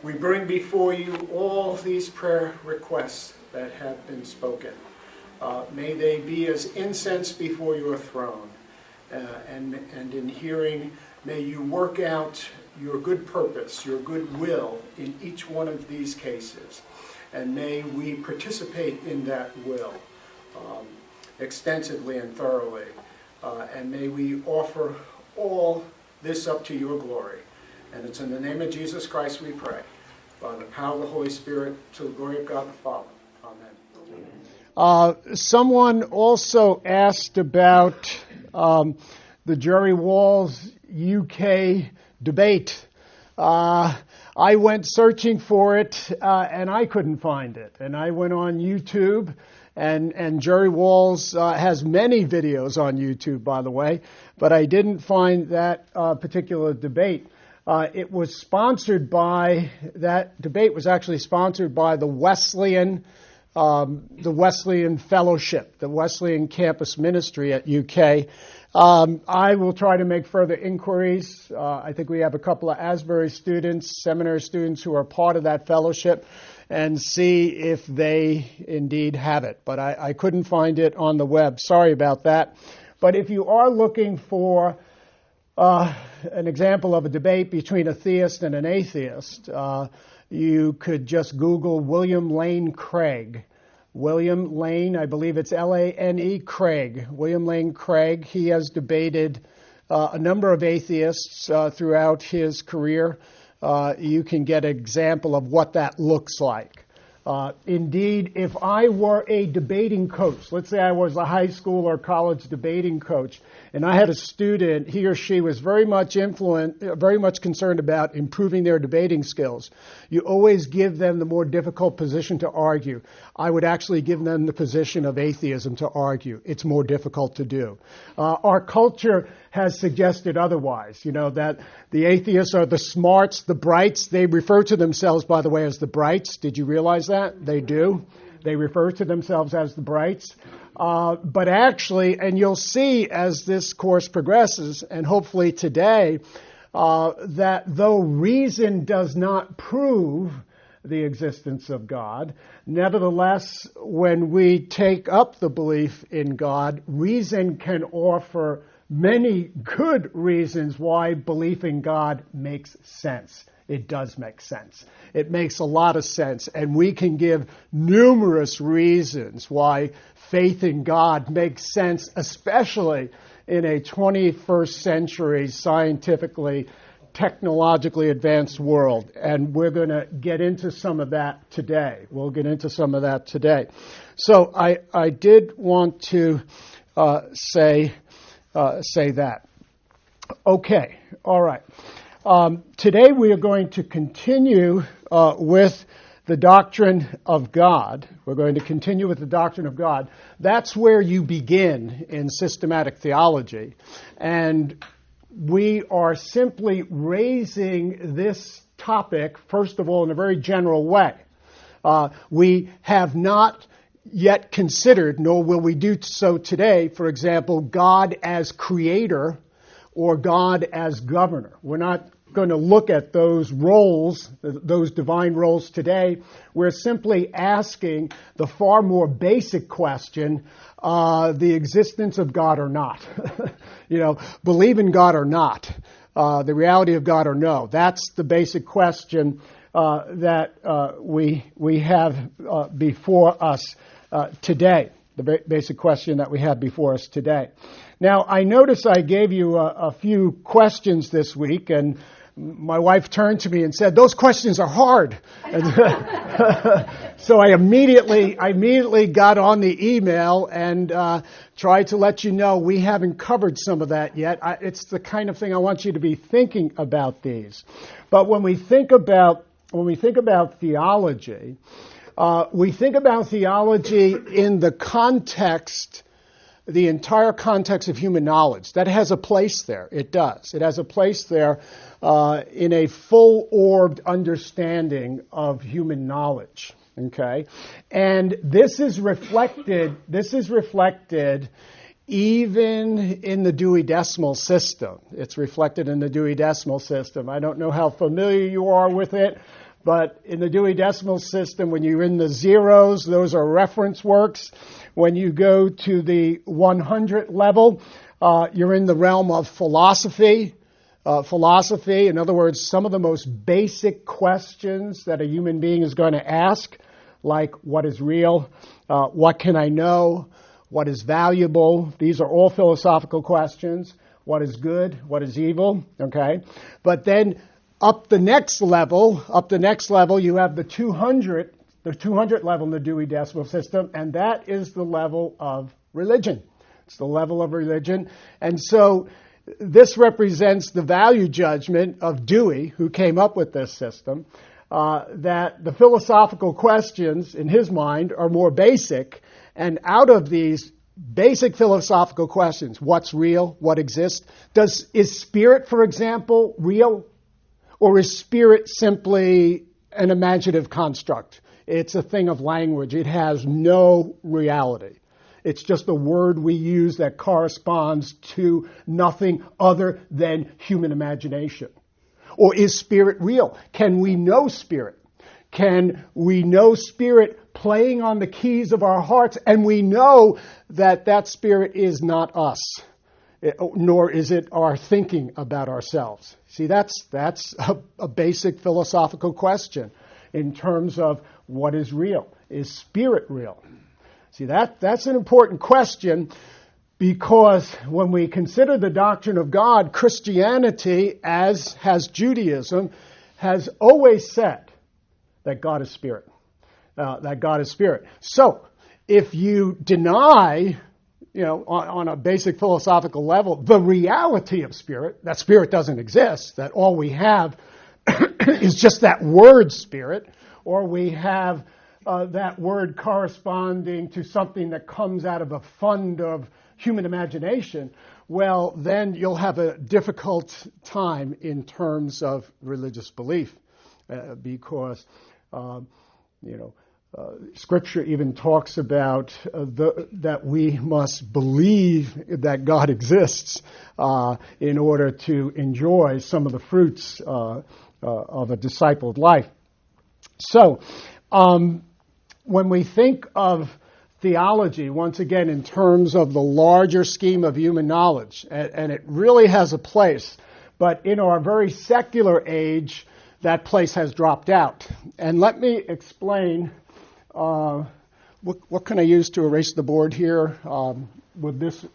We bring before you all these prayer requests that have been spoken. May they be as incense before your throne. And in hearing, may you work out your good purpose, your good will in each one of these cases. And may we participate in that will extensively and thoroughly. And may we offer all this up to your glory. And it's in the name of Jesus Christ we pray. By the power of the Holy Spirit, to the glory of God the Father. Amen. Someone also asked about the Jerry Walls UK debate. I went searching for it, and I couldn't find it. And I went on YouTube, and Jerry Walls has many videos on YouTube, by the way, but I didn't find that particular debate. It was sponsored by, that debate was actually sponsored by the Wesleyan Fellowship, the Wesleyan Campus Ministry at UK. I will try to make further inquiries. I think we have a couple of Asbury students, seminary students who are part of that fellowship, and see if they indeed have it. But I couldn't find it on the web. Sorry about that. But if you are looking for an example of a debate between a theist and an atheist, you could just Google William Lane Craig. William Lane, I believe it's Lane Craig. William Lane Craig. He has debated a number of atheists throughout his career. You can get an example of what that looks like. Indeed, if I were a debating coach, let's say I was a high school or college debating coach, and I had a student, he or she was very much concerned about improving their debating skills, you always give them the more difficult position to argue. I would actually give them the position of atheism to argue. It's more difficult to do. Our culture has suggested otherwise, that the atheists are the smarts, the brights. They refer to themselves, by the way, as the brights. Did you realize that? They do. They refer to themselves as the brights. But actually, and you'll see as this course progresses, and hopefully today, that though reason does not prove the existence of God, nevertheless, when we take up the belief in God, reason can offer many good reasons why belief in God makes sense. It does make sense. It makes a lot of sense. And we can give numerous reasons why faith in God makes sense, especially in a 21st century scientifically, technologically advanced world. And we're going to get into some of that today. We'll get into some of that today. So I did want to say that. Okay, all right. Today we are going to continue with the doctrine of God. We're going to continue with the doctrine of God. That's where you begin in systematic theology. And we are simply raising this topic, first of all, in a very general way. We have not yet considered, nor will we do so today, for example, God as creator or God as governor. We're not going to look at those roles, those divine roles today. We're simply asking the far more basic question, the existence of God or not. Believe in God or not. The reality of God or no. That's the basic question that we have before us today. The basic question that we have before us today. Now, I notice I gave you a few questions this week, and my wife turned to me and said, "Those questions are hard." So I immediately got on the email and tried to let you know we haven't covered some of that yet. It's the kind of thing I want you to be thinking about these. But when we think about theology, we think about theology in the context, the entire context of human knowledge. That has a place there. It does. It has a place there in a full-orbed understanding of human knowledge. Okay? And this is reflected even in the Dewey Decimal System. It's reflected in the Dewey Decimal System. I don't know how familiar you are with it, But in the Dewey Decimal System, when you're in the zeros, those are reference works. When you go to the 100 level, you're in the realm of philosophy. Philosophy, in other words, some of the most basic questions that a human being is going to ask, like what is real, what can I know, what is valuable. These are all philosophical questions. What is good, what is evil, okay? But then up the next level, you have the 200 level in the Dewey Decimal System, and that is the level of religion. It's the level of religion. And so this represents the value judgment of Dewey, who came up with this system, that the philosophical questions, in his mind, are more basic. And out of these basic philosophical questions, what's real, what exists, is spirit, for example, real? Or is spirit simply an imaginative construct? It's a thing of language. It has no reality. It's just a word we use that corresponds to nothing other than human imagination. Or is spirit real? Can we know spirit? Can we know spirit playing on the keys of our hearts? And we know that that spirit is not us, nor is it our thinking about ourselves. See, that's a basic philosophical question in terms of what is real. Is spirit real? See, that's an important question, because when we consider the doctrine of God, Christianity, as has Judaism, has always said that God is spirit. That God is spirit. So, if you deny, on a basic philosophical level, the reality of spirit, that spirit doesn't exist, that all we have is just that word spirit, or we have that word corresponding to something that comes out of a fund of human imagination, well, then you'll have a difficult time in terms of religious belief, because, Scripture even talks about that we must believe that God exists in order to enjoy some of the fruits of a discipled life. So, when we think of theology, once again, in terms of the larger scheme of human knowledge, and it really has a place, but in our very secular age, that place has dropped out. And let me explain, what can I use to erase the board here?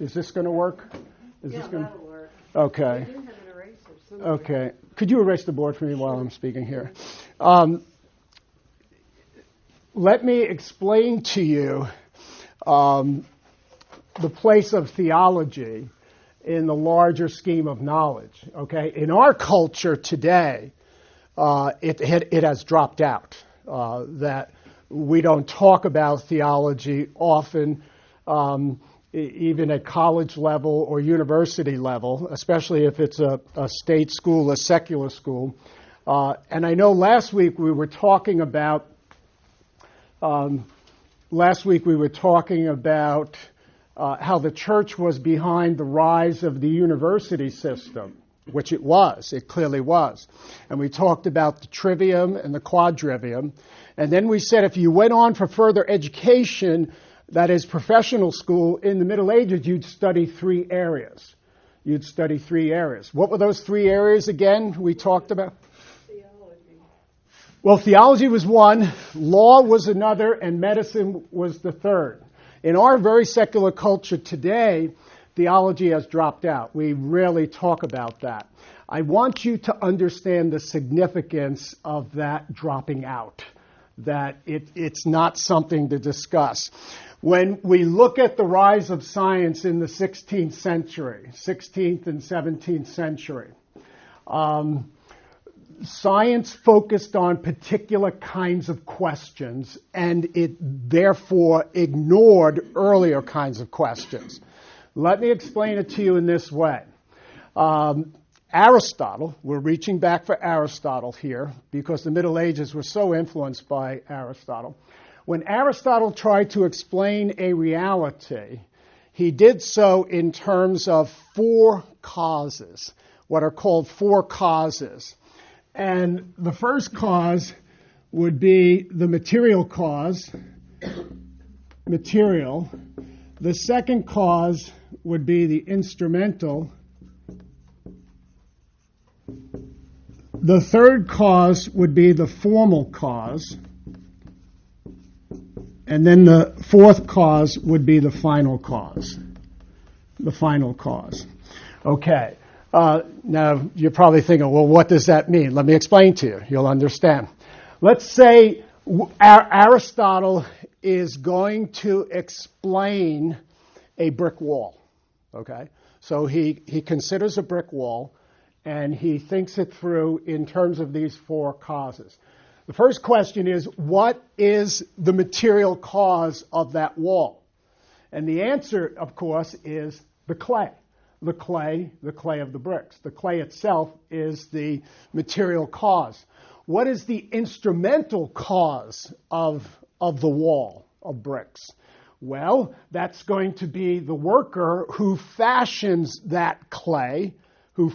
Is this going to work? That'll work. Okay. We do have an eraser somewhere. Okay. Could you erase the board for me while I'm speaking here? Let me explain to you the place of theology in the larger scheme of knowledge. Okay, in our culture today, it has dropped out. That we don't talk about theology often, even at college level or university level, especially if it's a state school, a secular school. And I know last week we were talking about how the church was behind the rise of the university system, which it was. It clearly was. And we talked about the trivium and the quadrivium. And then we said if you went on for further education, that is professional school, in the Middle Ages, you'd study 3 areas. What were those 3 areas again we talked about? Well, theology was one, law was another, and medicine was the third. In our very secular culture today, theology has dropped out. We rarely talk about that. I want you to understand the significance of that dropping out, that it's not something to discuss. When we look at the rise of science in the 16th and 17th century, science focused on particular kinds of questions, and it therefore ignored earlier kinds of questions. Let me explain it to you in this way. Aristotle, we're reaching back for Aristotle here because the Middle Ages were so influenced by Aristotle. When Aristotle tried to explain a reality, he did so in terms of 4 causes, what are called 4 causes. And the first cause would be the material cause, material. The second cause would be the instrumental. The third cause would be the formal cause. And then the fourth cause would be the final cause. The final cause. Okay. Now, you're probably thinking, well, what does that mean? Let me explain to you. You'll understand. Let's say Aristotle is going to explain a brick wall. Okay? So he considers a brick wall, and he thinks it through in terms of these four causes. The first question is, what is the material cause of that wall? And the answer, of course, is the clay. The clay of the bricks. The clay itself is the material cause. What is the instrumental cause of the wall of bricks? Well, that's going to be the worker who fashions that clay to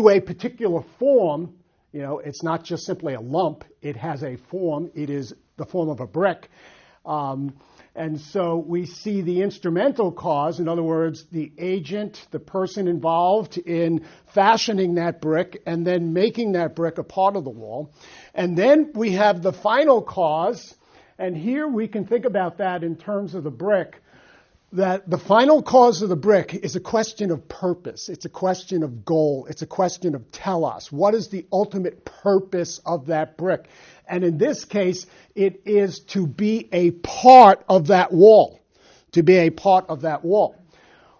a particular form. You know, it's not just simply a lump. It has a form. It is the form of a brick. And so we see the instrumental cause, in other words, the agent, the person involved in fashioning that brick and then making that brick a part of the wall. And then we have the final cause, and here we can think about that in terms of the brick, that the final cause of the brick is a question of purpose. It's a question of goal. It's a question of telos. What is the ultimate purpose of that brick? And in this case, it is to be a part of that wall. To be a part of that wall.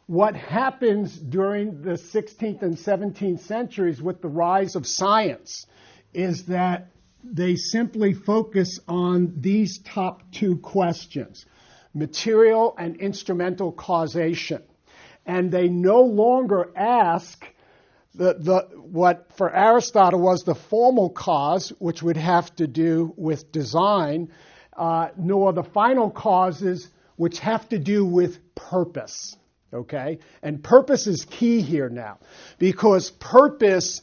What happens during the 16th and 17th centuries with the rise of science is that they simply focus on these top two questions: material and instrumental causation. And they no longer ask what for Aristotle was the formal cause, which would have to do with design, nor the final causes, which have to do with purpose. Okay? And purpose is key here now, because purpose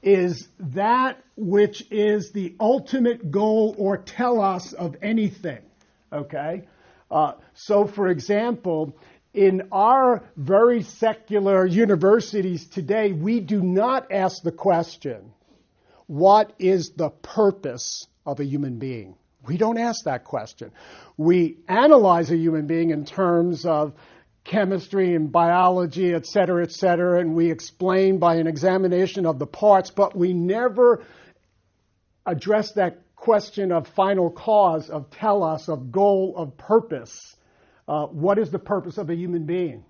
is that which is the ultimate goal or telos of anything. Okay? So, for example, in our very secular universities today, we do not ask the question, what is the purpose of a human being? We don't ask that question. We analyze a human being in terms of chemistry and biology, et cetera, and we explain by an examination of the parts, but we never address that question of final cause, of telos, of goal, of purpose. What is the purpose of a human being?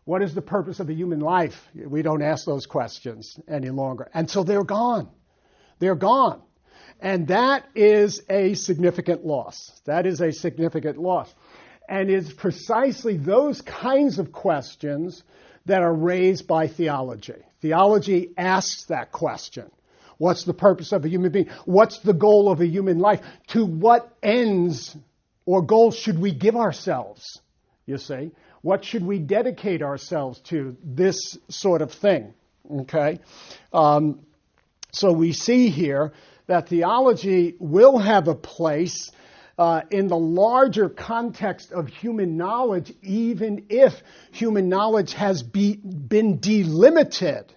What is the purpose of a human life? We don't ask those questions any longer. And so they're gone. They're gone. And that is a significant loss. That is a significant loss. And it's precisely those kinds of questions that are raised by theology. Theology asks that question. What's the purpose of a human being? What's the goal of a human life? To what ends or goals should we give ourselves? You see? What should we dedicate ourselves to? This sort of thing. Okay? So we see here that theology will have a place in the larger context of human knowledge, even if human knowledge has been delimited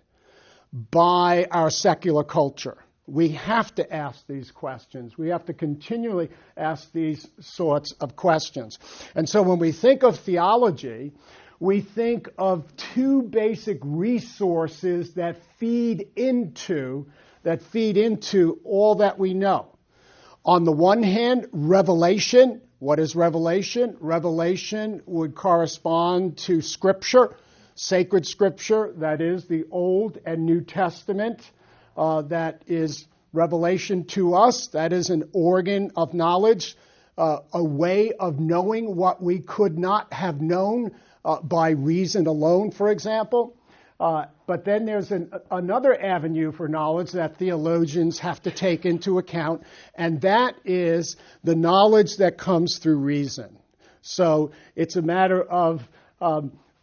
by our secular culture. We have to ask these questions. We have to continually ask these sorts of questions. And so when we think of theology, we think of two basic resources that feed into all that we know. On the one hand, revelation. What is revelation? Revelation would correspond to Scripture, sacred Scripture, that is the Old and New Testament. That is revelation to us. That is an organ of knowledge, a way of knowing what we could not have known by reason alone, for example. But then there's another avenue for knowledge that theologians have to take into account, and that is the knowledge that comes through reason. So it's a matter of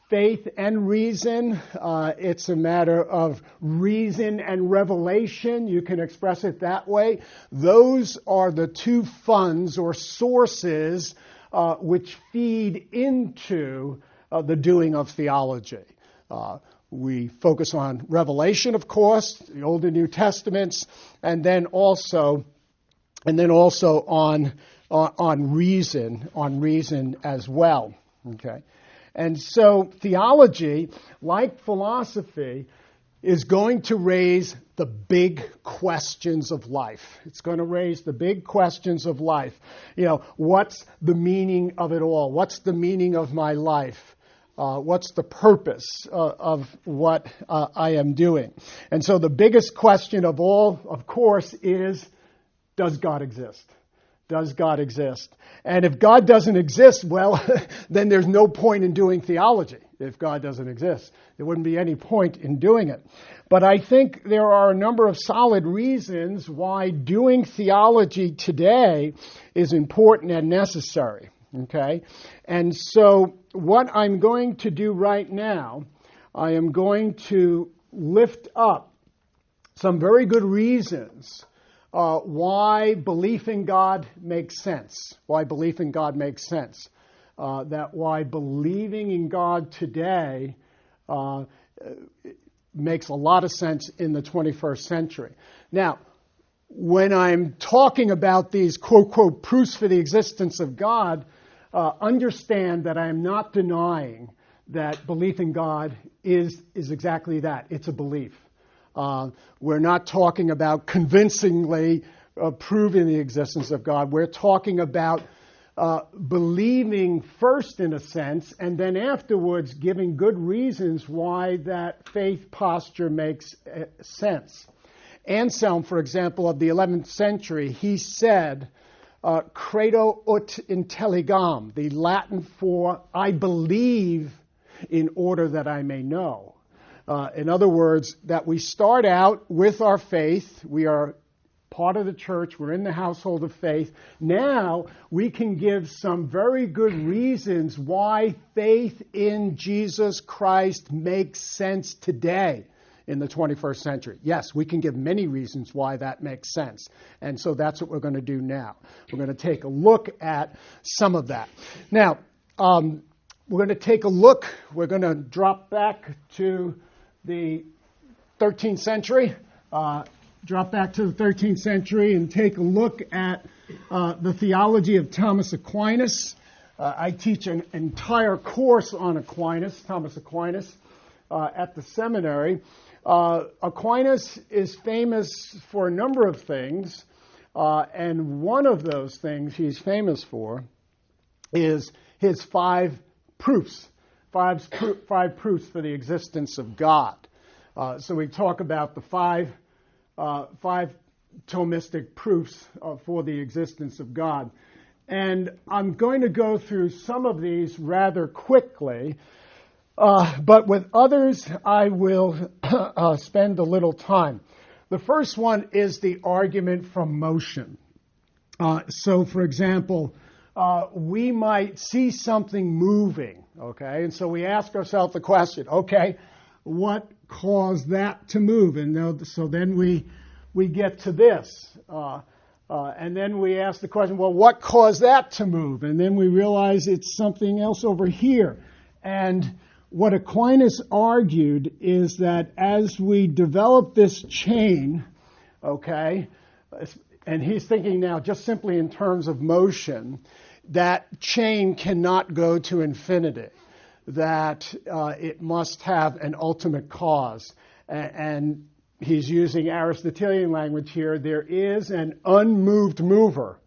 faith and reason. It's a matter of reason and revelation. You can express it that way. Those are the two funds or sources which feed into the doing of theology. We focus on revelation, of course, the Old and New Testaments, and then also on reason as well. Okay, and so theology, like philosophy, is going to raise the big questions of life. It's going to raise the big questions of life. What's the meaning of it all? What's the meaning of my life? What's the purpose of what I am doing? And so the biggest question of all, of course, is, does God exist? Does God exist? And if God doesn't exist, well, then there's no point in doing theology. If God doesn't exist, there wouldn't be any point in doing it. But I think there are a number of solid reasons why doing theology today is important and necessary. Okay? And so what I'm going to do right now, I am going to lift up some very good reasons why belief in God makes sense. Why belief in God makes sense. That why believing in God today makes a lot of sense in the 21st century. Now, when I'm talking about these quote, quote, proofs for the existence of God, understand that I am not denying that belief in God is exactly that. It's a belief. We're not talking about convincingly proving the existence of God. We're talking about believing first, in a sense, and then afterwards giving good reasons why that faith posture makes sense. Anselm, for example, of the 11th century, he said, credo ut intelligam, the Latin for I believe in order that I may know. In other words, that we start out with our faith. We are part of the church. We're in the household of faith. Now we can give some very good reasons why faith in Jesus Christ makes sense today in the 21st century. Yes, we can give many reasons why that makes sense. And so that's what we're going to do now. We're going to take a look at some of that. Now, we're going to take a look. We're going to drop back to the 13th century. Drop back to the 13th century and take a look at the theology of Thomas Aquinas. I teach an entire course on Thomas Aquinas, at the seminary. Aquinas is famous for a number of things, and one of those things he's famous for is his five proofs for the existence of God. So we talk about the five Thomistic proofs for the existence of God. And I'm going to go through some of these rather quickly, but with others I will spend a little time. The first one is the argument from motion. So, for example, we might see something moving, okay? And so we ask ourselves the question, okay, what caused that to move? And so then we get to this. And then we ask the question, well, what caused that to move? And then we realize it's something else over here. And what Aquinas argued is that as we develop this chain, okay, and he's thinking now just simply in terms of motion, that chain cannot go to infinity, that it must have an ultimate cause. And he's using Aristotelian language here. There is an unmoved mover.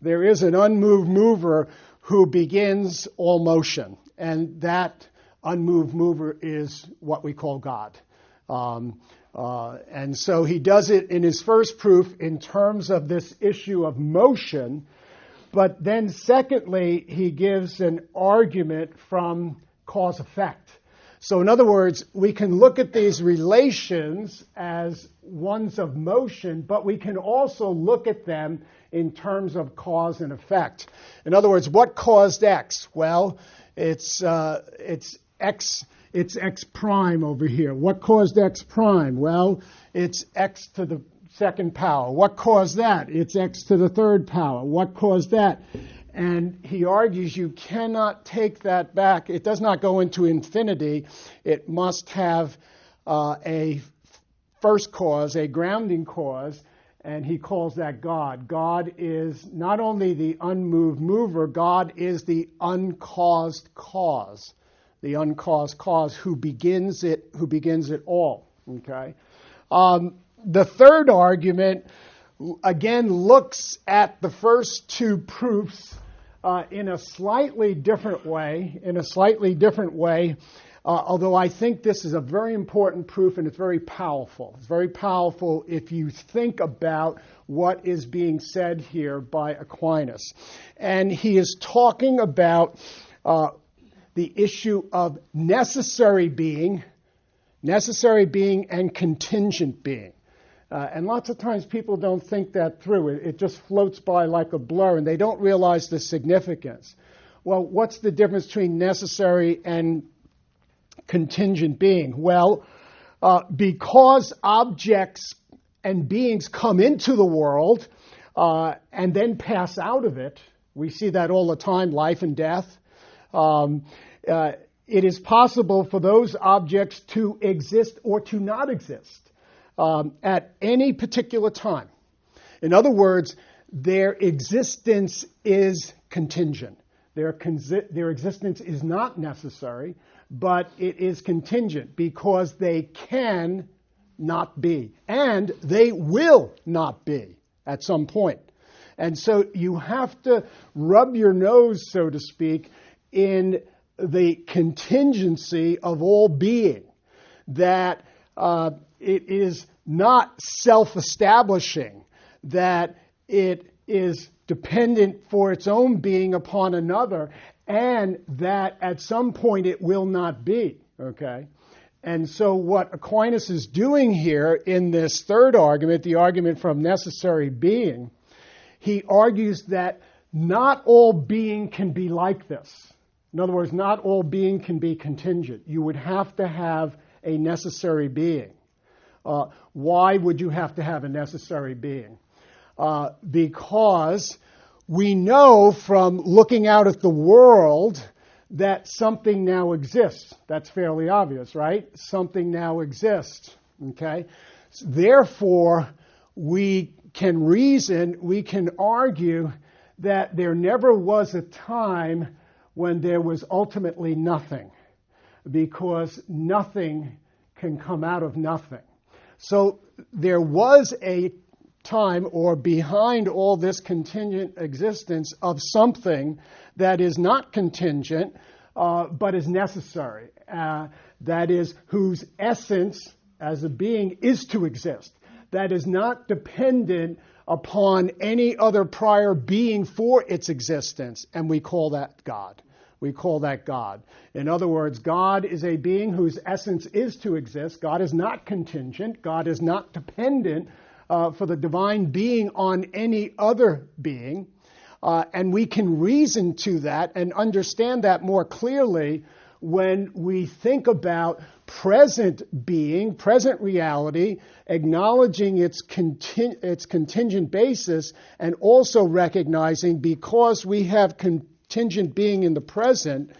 There is an unmoved mover who begins all motion. And that unmoved mover is what we call God. And so he does it in his first proof in terms of this issue of motion. But then secondly, he gives an argument from cause-effect. So in other words, we can look at these relations as ones of motion, but we can also look at them in terms of cause and effect. In other words, what caused X? Well, it's X prime over here. What caused X prime? Well, it's X to the second power. What caused that? It's X to the third power. What caused that? And he argues you cannot take that back. It does not go into infinity. It must have a first cause, a grounding cause, and he calls that God. God is not only the unmoved mover, God is the uncaused cause. The uncaused cause who begins it all. Okay? The third argument, again, looks at the first two proofs in a slightly different way, although I think this is a very important proof and it's very powerful. It's very powerful if you think about what is being said here by Aquinas. And he is talking about the issue of necessary being and contingent being. And lots of times people don't think that through. It just floats by like a blur, and they don't realize the significance. Well, what's the difference between necessary and contingent being? Well, because objects and beings come into the world and then pass out of it, we see that all the time, life and death. It is possible for those objects to exist or to not exist at any particular time. In other words, their existence is contingent. Their existence is not necessary, but it is contingent because they can not be, and they will not be at some point. And so you have to rub your nose, so to speak, in the contingency of all being, that it is not self-establishing, that it is dependent for its own being upon another, and that at some point it will not be, okay? And so what Aquinas is doing here in this third argument, the argument from necessary being, he argues that not all being can be like this. In other words, not all being can be contingent. You would have to have a necessary being. Why would you have to have a necessary being? Because we know from looking out at the world that something now exists. That's fairly obvious, right? Something now exists, okay? Therefore, we can reason, we can argue that there never was a time when there was ultimately nothing, because nothing can come out of nothing. So there was a time, or behind all this contingent existence, of something that is not contingent, but is necessary. That is, whose essence as a being is to exist. That is not dependent upon any other prior being for its existence, and we call that God. We call that God. In other words, God is a being whose essence is to exist. God is not contingent. God is not dependent for the divine being on any other being. And we can reason to that and understand that more clearly when we think about present being, present reality, acknowledging its contingent basis, and also recognizing, because we have contingent being in the present,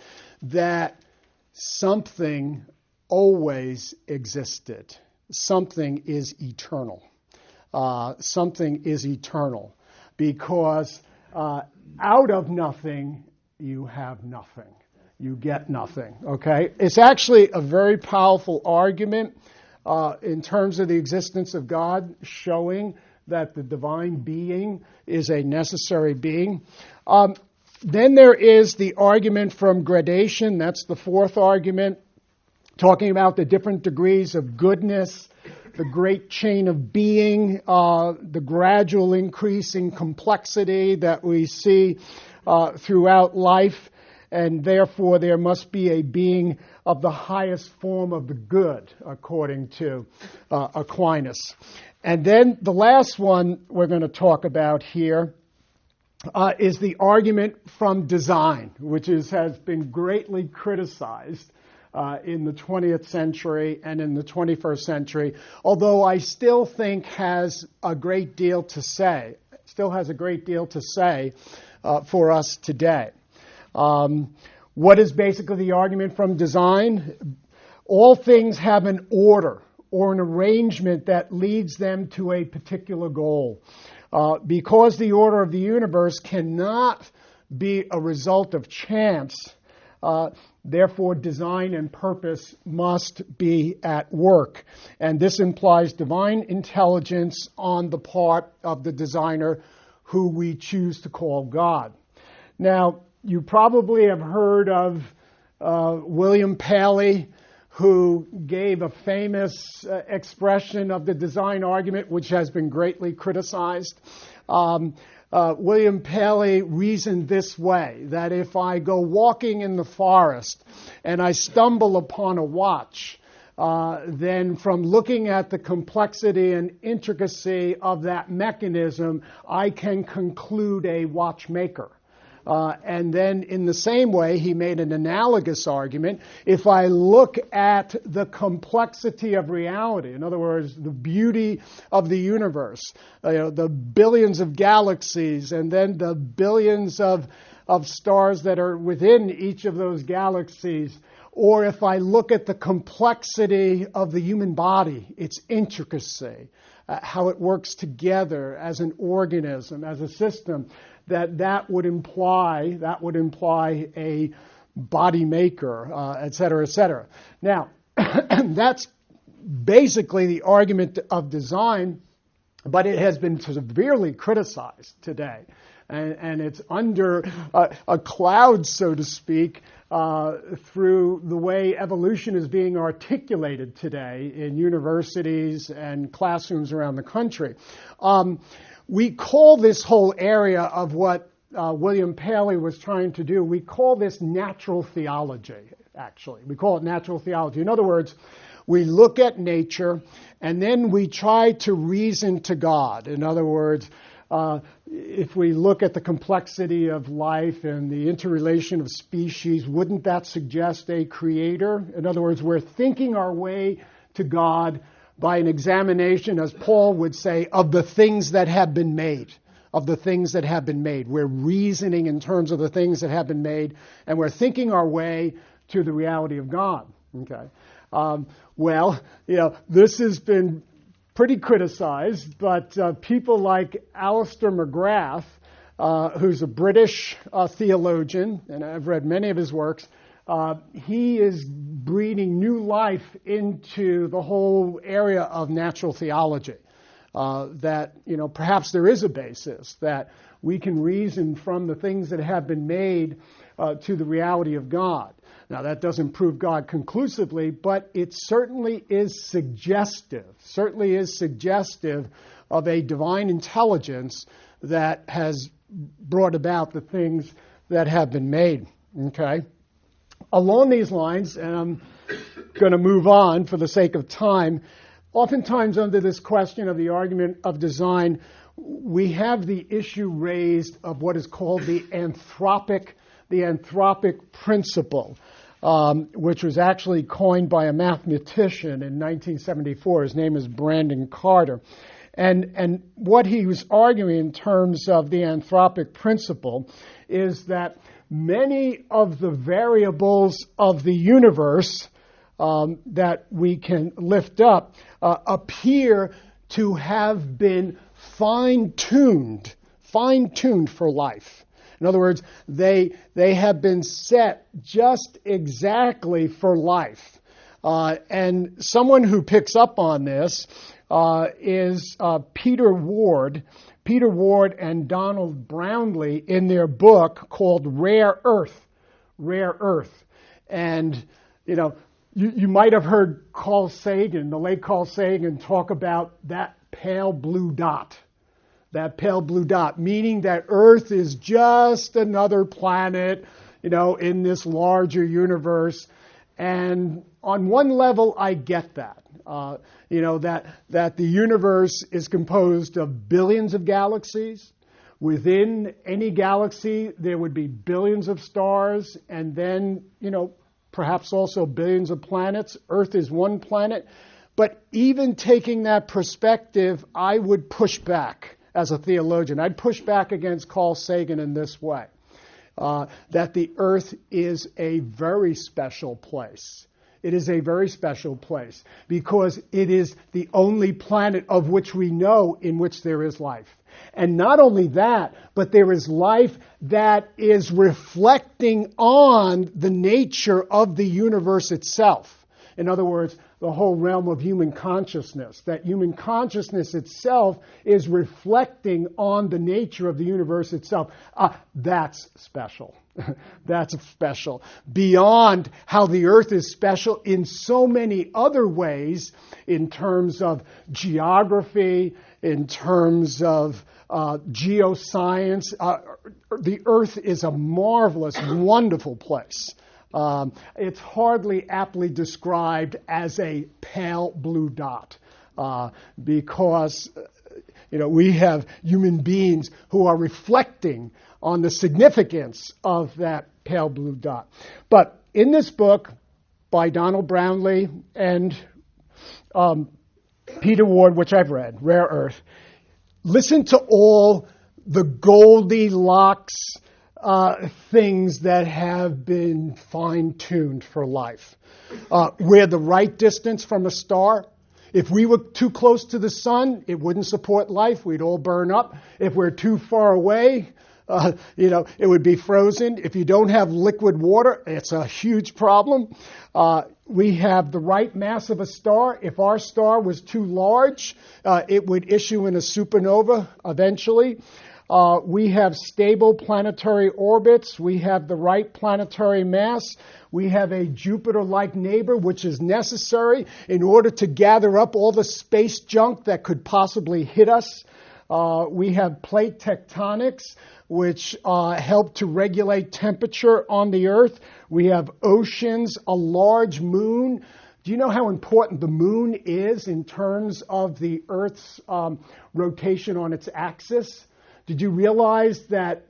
that something always existed. Something is eternal. Something is eternal, because out of nothing you have nothing. You get nothing, okay? It's actually a very powerful argument in terms of the existence of God, showing that the divine being is a necessary being. Then there is the argument from gradation. That's the fourth argument, talking about the different degrees of goodness, the great chain of being, the gradual increase in complexity that we see throughout life, and therefore there must be a being of the highest form of the good, according to Aquinas. And then the last one we're going to talk about here is the argument from design, which has been greatly criticized in the 20th century and in the 21st century, although I still think has a great deal to say, for us today. What is basically the argument from design? All things have an order or an arrangement that leads them to a particular goal. Because the order of the universe cannot be a result of chance, therefore design and purpose must be at work. And this implies divine intelligence on the part of the designer, who we choose to call God. Now, you probably have heard of William Paley, who gave a famous expression of the design argument, which has been greatly criticized. William Paley reasoned this way, that if I go walking in the forest and I stumble upon a watch, then from looking at the complexity and intricacy of that mechanism, I can conclude a watchmaker. And then in the same way, he made an analogous argument. If I look at the complexity of reality, in other words, the beauty of the universe, the billions of galaxies and then the billions of stars that are within each of those galaxies, or if I look at the complexity of the human body, its intricacy, how it works together as an organism, as a system, that would imply a body maker, et cetera, et cetera. Now, that's basically the argument of design, but it has been severely criticized today. And it's under a cloud, so to speak, through the way evolution is being articulated today in universities and classrooms around the country. We call this whole area of what William Paley was trying to do, we call this natural theology, actually. We call it natural theology. In other words, we look at nature and then we try to reason to God. In other words, if we look at the complexity of life and the interrelation of species, wouldn't that suggest a creator? In other words, we're thinking our way to God by an examination, as Paul would say, of the things that have been made. Of the things that have been made. We're reasoning in terms of the things that have been made, and we're thinking our way to the reality of God. Okay. This has been pretty criticized, but people like Alistair McGrath, who's a British theologian, and I've read many of his works, he is breathing new life into the whole area of natural theology. That, perhaps there is a basis that we can reason from the things that have been made to the reality of God. Now, that doesn't prove God conclusively, but it certainly is suggestive of a divine intelligence that has brought about the things that have been made. Okay? Along these lines, and I'm going to move on for the sake of time, oftentimes under this question of the argument of design, we have the issue raised of what is called the anthropic principle, which was actually coined by a mathematician in 1974. His name is Brandon Carter. And what he was arguing in terms of the anthropic principle is that many of the variables of the universe that we can lift up appear to have been fine-tuned for life. In other words, they have been set just exactly for life. And someone who picks up on this is Peter Ward. Peter Ward and Donald Brownlee in their book called Rare Earth. And, you might have heard the late Carl Sagan, talk about that pale blue dot. Meaning that Earth is just another planet, in this larger universe. And on one level, I get that. That the universe is composed of billions of galaxies. Within any galaxy, there would be billions of stars, and then, perhaps also billions of planets. Earth is one planet. But even taking that perspective, I would push back as a theologian. I'd push back against Carl Sagan in this way, that the Earth is a very special place. It is a very special place because it is the only planet of which we know in which there is life. And not only that, but there is life that is reflecting on the nature of the universe itself. In other words, the whole realm of human consciousness, that human consciousness itself is reflecting on the nature of the universe itself. That's special. That's special. Beyond how the earth is special in so many other ways, in terms of geography, in terms of geoscience, the earth is a marvelous, wonderful place. It's hardly aptly described as a pale blue dot because we have human beings who are reflecting on the significance of that pale blue dot. But in this book by Donald Brownlee and Peter Ward, which I've read, Rare Earth, listen to all the Goldilocks things that have been fine-tuned for life. We're the right distance from a star. If we were too close to the sun, it wouldn't support life. We'd all burn up. If we're too far away, it would be frozen. If you don't have liquid water, it's a huge problem. We have the right mass of a star. If our star was too large, it would issue in a supernova eventually. We have stable planetary orbits. We have the right planetary mass. We have a Jupiter-like neighbor, which is necessary in order to gather up all the space junk that could possibly hit us. We have plate tectonics, which help to regulate temperature on the Earth. We have oceans, a large moon. Do you know how important the moon is in terms of the Earth's rotation on its axis? Did you realize that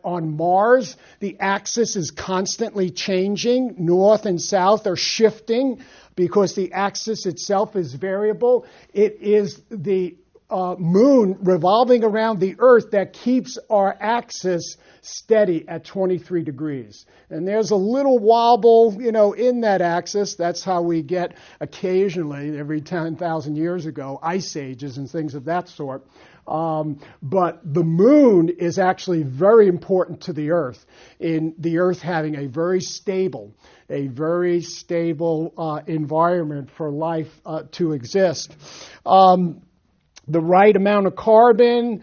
on Mars, the axis is constantly changing? North and south are shifting because the axis itself is variable. It is the moon revolving around the Earth that keeps our axis steady at 23 degrees. And there's a little wobble, in that axis. That's how we get occasionally, every 10,000 years ago, ice ages and things of that sort. But the moon is actually very important to the Earth, in the Earth having a very stable environment for life to exist. The right amount of carbon,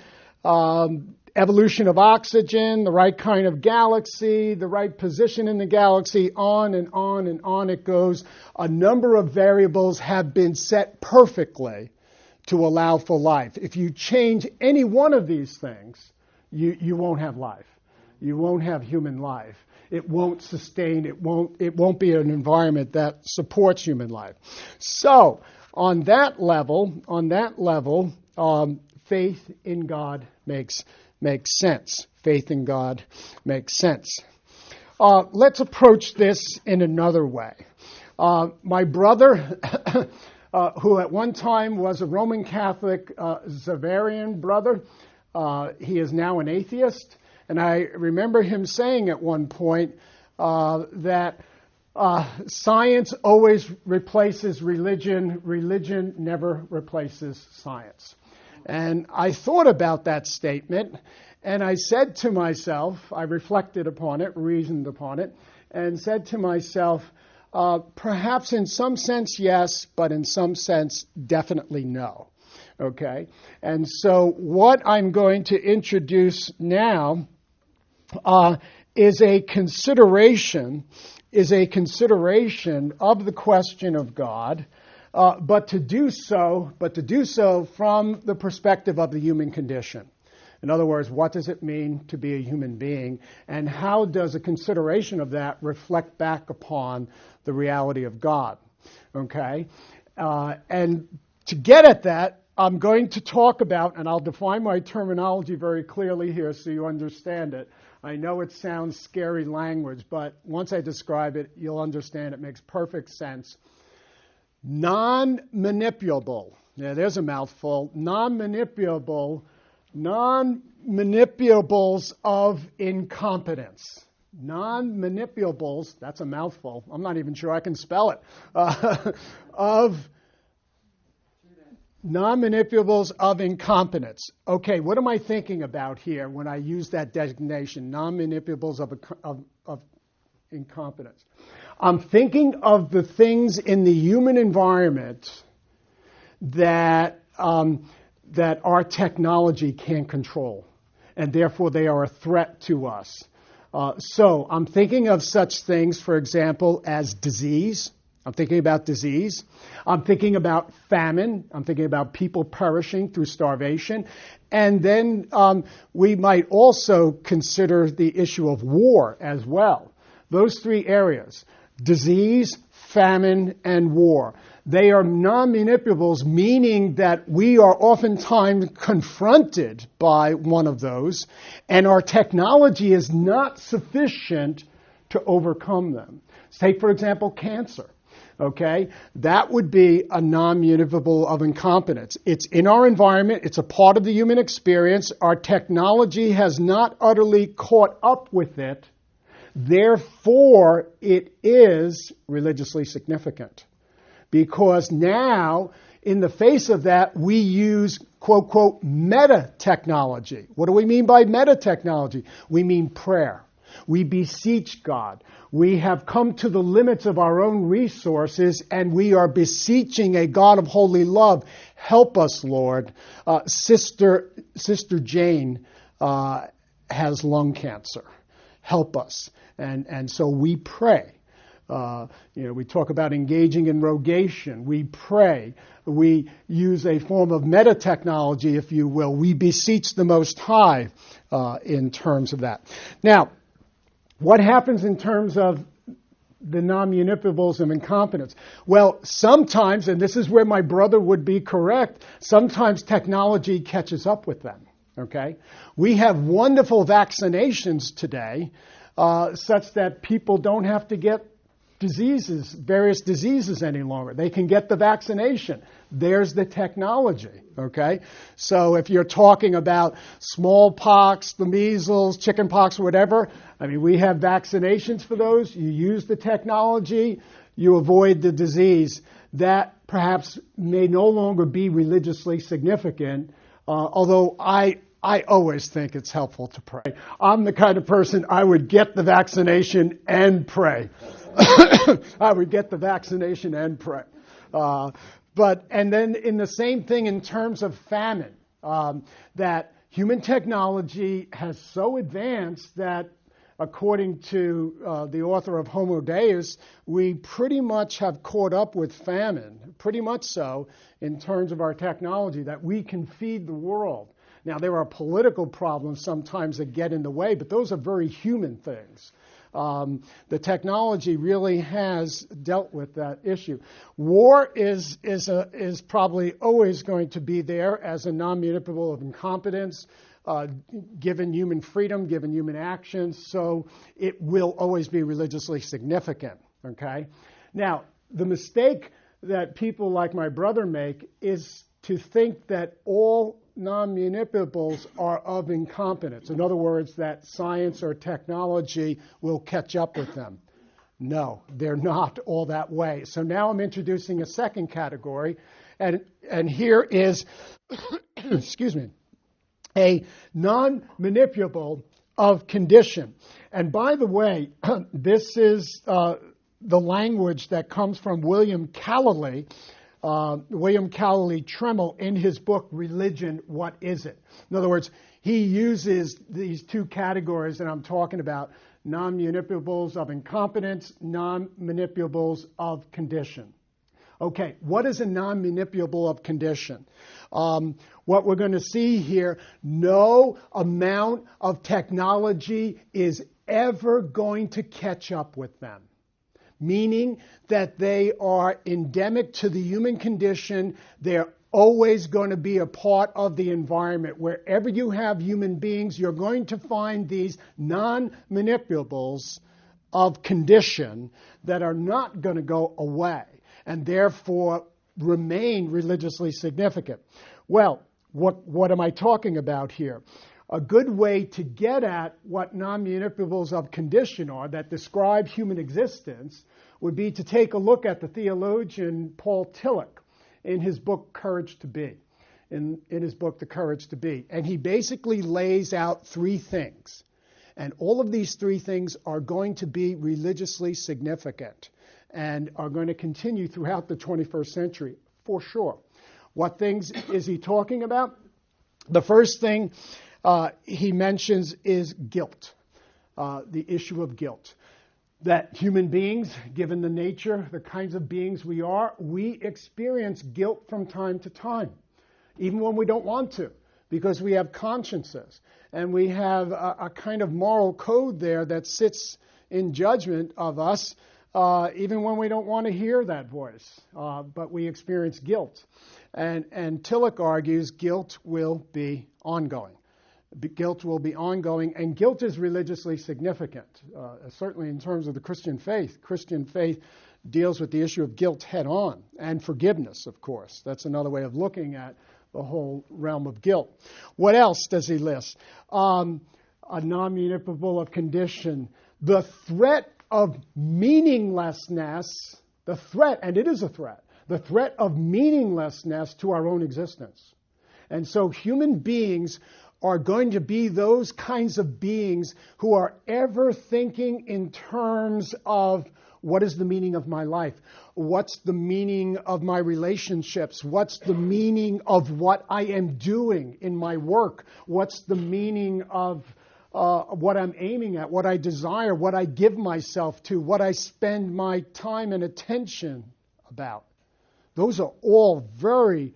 evolution of oxygen, the right kind of galaxy, the right position in the galaxy, on and on and on it goes. A number of variables have been set perfectly to allow for life. If you change any one of these things, you won't have life. You won't have human life. It won't sustain. It won't be an environment that supports human life. So, on that level, faith in God makes sense. Faith in God makes sense. Let's approach this in another way. My brother, who at one time was a Roman Catholic Zavarian brother, he is now an atheist. And I remember him saying at one point that science always replaces religion. Religion never replaces science. And I thought about that statement, and I said to myself, I reflected upon it, reasoned upon it, and said to myself, perhaps in some sense, yes, but in some sense, definitely no. Okay? And so what I'm going to introduce now is a consideration of the question of God, but to do so from the perspective of the human condition. In other words, what does it mean to be a human being, and how does a consideration of that reflect back upon the reality of God? Okay? And to get at that, I'm going to talk about, and I'll define my terminology very clearly here so you understand it. I know it sounds scary language, but once I describe it, you'll understand it makes perfect sense. Non-manipulable. Yeah, there's a mouthful. Non-manipulable. Non-manipulables of incompetence. Non-manipulables, that's a mouthful. I'm not even sure I can spell it. Of non-manipulables of incompetence. Okay, what am I thinking about here when I use that designation, non-manipulables of incompetence? I'm thinking of the things in the human environment that our technology can't control, and therefore they are a threat to us. So I'm thinking of such things, for example, as disease. I'm thinking about disease. I'm thinking about famine. I'm thinking about people perishing through starvation. And then we might also consider the issue of war as well. Those three areas, disease, famine, and war. They are non-manipulables, meaning that we are oftentimes confronted by one of those, and our technology is not sufficient to overcome them. Take, for example, cancer. Okay, that would be a non-manipulable of incompetence. It's in our environment. It's a part of the human experience. Our technology has not utterly caught up with it. Therefore, it is religiously significant. Because now, in the face of that, we use, quote, quote, meta-technology. What do we mean by meta-technology? We mean prayer. We beseech God. We have come to the limits of our own resources, and we are beseeching a God of holy love. Help us, Lord. Sister Jane has lung cancer. Help us. And so we pray. We talk about engaging in rogation. We pray. We use a form of meta-technology, if you will. We beseech the Most High in terms of that. Now, what happens in terms of the non-manipulables of incompetence? Well, sometimes, and this is where my brother would be correct, sometimes technology catches up with them. Okay? We have wonderful vaccinations today such that people don't have to get various diseases any longer. They can get the vaccination. There's the technology, okay? So if you're talking about smallpox, the measles, chickenpox, whatever, we have vaccinations for those. You use the technology, you avoid the disease. That perhaps may no longer be religiously significant, although I always think it's helpful to pray. I'm the kind of person, I would get the vaccination and pray. I would get the vaccination and pray. And then in the same thing in terms of famine, that human technology has so advanced that according to the author of Homo Deus, we pretty much have caught up with famine, pretty much so in terms of our technology, that we can feed the world. Now, there are political problems sometimes that get in the way, but those are very human things. The technology really has dealt with that issue. War is probably always going to be there as a non-manipulable of incompetence, given human freedom, given human actions, so it will always be religiously significant. Okay? Now, the mistake that people like my brother make is to think that all non-manipulables are of incompetence. In other words, that science or technology will catch up with them. No, they're not all that way. So now I'm introducing a second category, and here is, excuse me, a non-manipulable of condition. And by the way, this is the language that comes from William Callaley Tremmel in his book, Religion, What Is It? In other words, he uses these two categories that I'm talking about, non-manipulables of incompetence, non-manipulables of condition. Okay, what is a non-manipulable of condition? What we're going to see here, no amount of technology is ever going to catch up with them. Meaning that they are endemic to the human condition. They're always going to be a part of the environment. Wherever you have human beings, you're going to find these non-manipulables of condition that are not going to go away and therefore remain religiously significant. Well, what am I talking about here? A good way to get at what non-manipulables of condition are that describe human existence would be to take a look at the theologian Paul Tillich in his book, Courage to Be. In his book, The Courage to Be. And he basically lays out three things. And all of these three things are going to be religiously significant and are going to continue throughout the 21st century, for sure. What things is he talking about? The first thing he mentions is guilt, the issue of guilt. That human beings, given the nature, the kinds of beings we are, we experience guilt from time to time, even when we don't want to, because we have consciences. And we have a kind of moral code there that sits in judgment of us, even when we don't want to hear that voice. But we experience guilt. And Tillich argues guilt will be ongoing. Guilt will be ongoing, and guilt is religiously significant, certainly in terms of the Christian faith. Christian faith deals with the issue of guilt head on, and forgiveness, of course. That's another way of looking at the whole realm of guilt. What else does he list? A non-manipulable of condition. The threat of meaninglessness, the threat, and it is a threat, the threat of meaninglessness to our own existence. And so human beings are going to be those kinds of beings who are ever thinking in terms of what is the meaning of my life? What's the meaning of my relationships? What's the meaning of what I am doing in my work? What's the meaning of what I'm aiming at, what I desire, what I give myself to, what I spend my time and attention about? Those are all very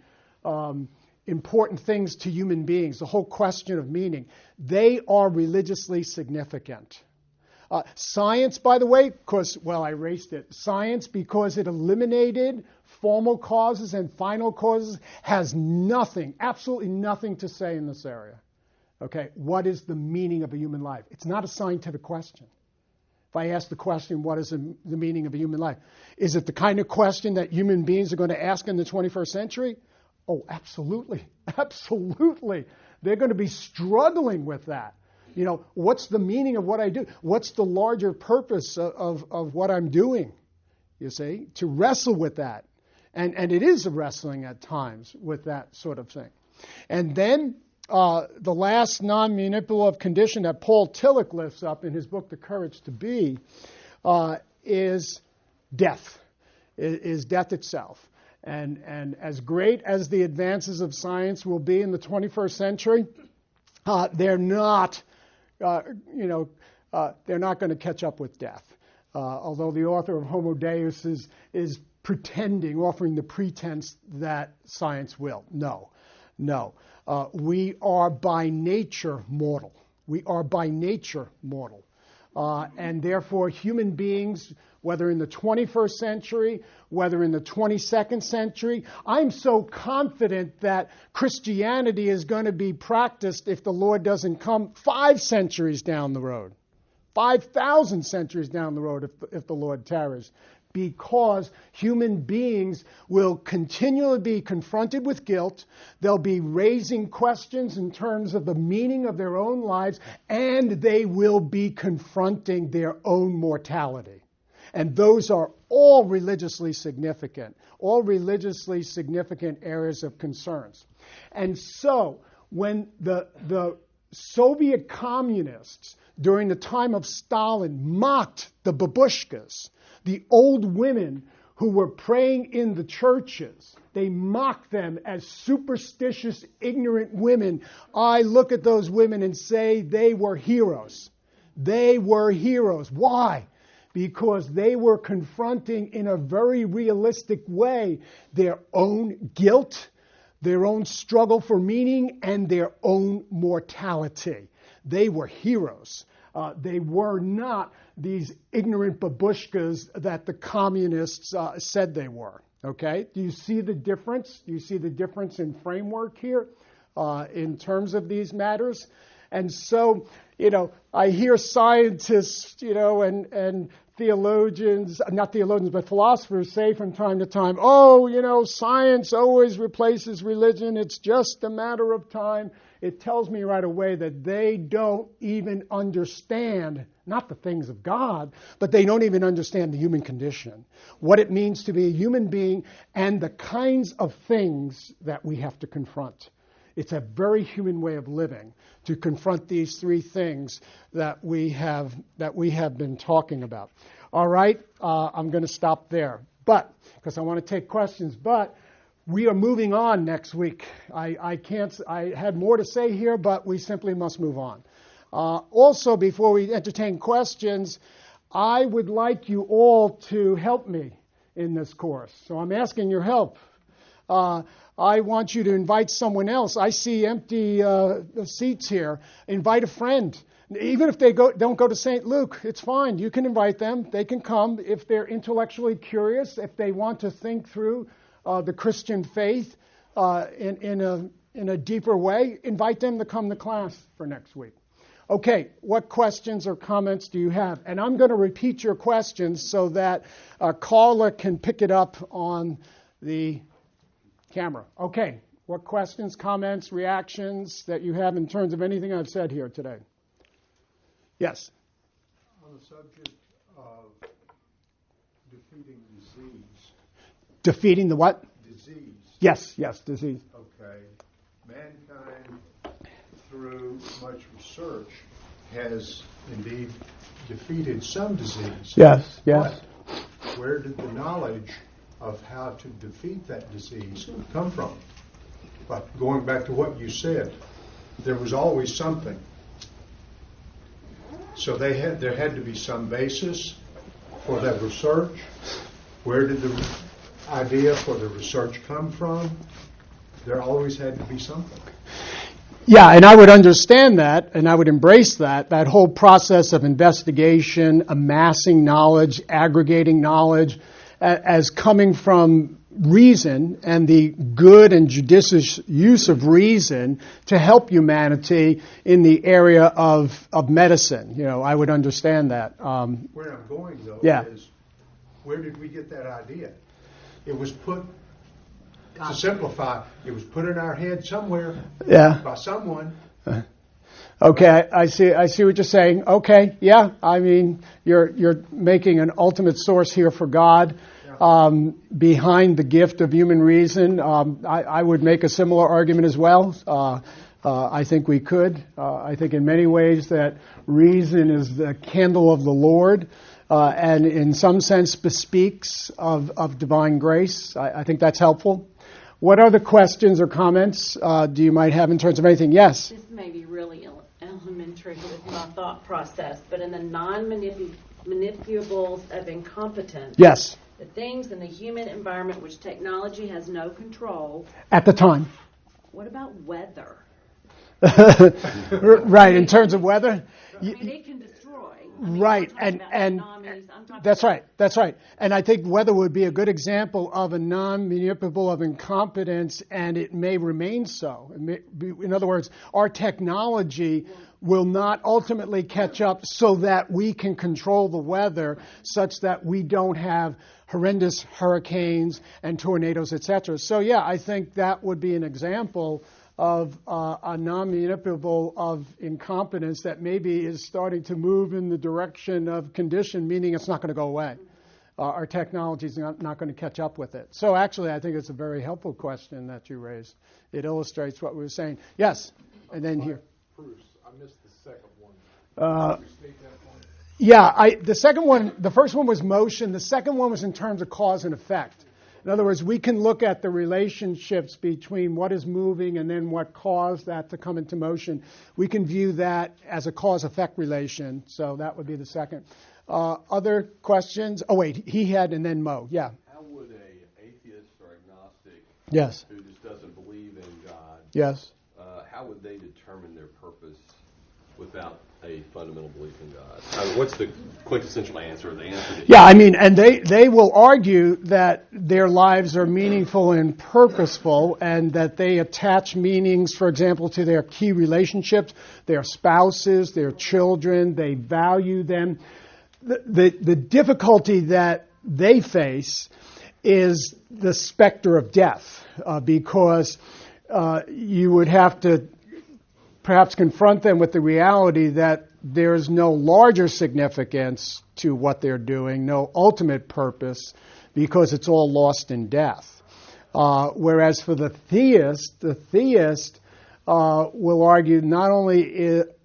important things to human beings, the whole question of meaning. They are religiously significant. Science, by the way, I erased it. Science, because it eliminated formal causes and final causes, has nothing, absolutely nothing to say in this area. Okay, what is the meaning of a human life? It's not a scientific question. If I ask the question, what is the meaning of a human life? Is it the kind of question that human beings are going to ask in the 21st century? Oh, absolutely. Absolutely. They're going to be struggling with that. You know, what's the meaning of what I do? What's the larger purpose of what I'm doing? You see, to wrestle with that. And it is a wrestling at times with that sort of thing. And then the last non-manipulative condition that Paul Tillich lifts up in his book, The Courage to Be, is death, is death itself. And as great as the advances of science will be in the 21st century, they're not going to catch up with death. Although the author of Homo Deus is pretending, offering the pretense that science will. No. We are by nature mortal. We are by nature mortal. And therefore, human beings, whether in the 21st century, whether in the 22nd century, I'm so confident that Christianity is going to be practiced, if the Lord doesn't come, 5 centuries down the road, 5,000 centuries down the road if the Lord tarries. Because human beings will continually be confronted with guilt. They'll be raising questions in terms of the meaning of their own lives, and they will be confronting their own mortality. And those are all religiously significant areas of concerns. And so, when the Soviet communists, during the time of Stalin, mocked the babushkas, the old women who were praying in the churches, they mocked them as superstitious, ignorant women. I look at those women and say they were heroes. They were heroes. Why? Because they were confronting in a very realistic way their own guilt, their own struggle for meaning, and their own mortality. They were heroes. They were not these ignorant babushkas that the communists said they were. Okay? Do you see the difference? Do you see the difference in framework here in terms of these matters? And so, I hear scientists, and theologians, not theologians, but philosophers say from time to time, science always replaces religion. It's just a matter of time. It tells me right away that they don't even understand, not the things of God, but they don't even understand the human condition, what it means to be a human being, and the kinds of things that we have to confront. It's a very human way of living to confront these three things that we have been talking about. All right, I'm going to stop there, but because I want to take questions. But we are moving on next week. I had more to say here, but we simply must move on. Also, before we entertain questions, I would like you all to help me in this course. So I'm asking your help. I want you to invite someone else. I see empty seats here. Invite a friend. Even if they don't go to St. Luke, it's fine. You can invite them. They can come if they're intellectually curious, if they want to think through the Christian faith in a deeper way. Invite them to come to class for next week. Okay, what questions or comments do you have? And I'm going to repeat your questions so that Carla can pick it up on the camera. Okay, what questions, comments, reactions that you have in terms of anything I've said here today? Yes? On the subject of defeating disease. Defeating the what? Disease. Yes, disease. Okay. Mankind, through much research, has indeed defeated some disease. Yes. But where did the knowledge of how to defeat that disease come from? But going back to what you said, there was always something. So there had to be some basis for that research. Where did the idea for the research come from? There always had to be something. Yeah, and I would understand that, and I would embrace that whole process of investigation, amassing knowledge, aggregating knowledge, as coming from reason and the good and judicious use of reason to help humanity in the area of medicine. I would understand that. Where I'm going, though, Yeah. is where did we get that idea? It was put, to simplify, it was put in our head somewhere by someone. Okay, I see what you're saying. Okay, yeah, I mean, you're making an ultimate source here for God behind the gift of human reason. I would make a similar argument as well. I think we could. I think in many ways that reason is the candle of the Lord, and in some sense bespeaks of divine grace. I think that's helpful. What other questions or comments do you might have in terms of anything? Yes? This may be really elementary with my thought process, but in the non-manipulables of incompetence, Yes. the things in the human environment which technology has no control. At the time. What about weather? Right, in terms of weather? I mean, it can destroy. Right, and that's right. And I think weather would be a good example of a non-manipulable of incompetence, and it may remain so. In other words, our technology will not ultimately catch up so that we can control the weather such that we don't have horrendous hurricanes and tornadoes, etc. So, yeah, I think that would be an example of a non-manipulable of incompetence that maybe is starting to move in the direction of condition, meaning it's not going to go away. Our technology is not going to catch up with it. So actually, I think it's a very helpful question that you raised. It illustrates what we were saying. Yes, and then here. Bruce, I missed the second one. Uh, Can you state that one? Yeah, the first one was motion. The second one was in terms of cause and effect. In other words, we can look at the relationships between what is moving and then what caused that to come into motion. We can view that as a cause-effect relation. So that would be the second. Other questions? Oh, wait, he had and then Mo. Yeah. How would a atheist or agnostic Yes. who just doesn't believe in God, Yes. how would they determine their purpose without a fundamental belief in God? What's the quintessential answer? The answer that Yeah, I mean, and they will argue that their lives are meaningful and purposeful, and that they attach meanings, for example, to their key relationships, their spouses, their children. They value them. The difficulty that they face is the specter of death, because you would have to perhaps confront them with the reality that there is no larger significance to what they're doing, no ultimate purpose, because it's all lost in death. Whereas for the theist will argue not only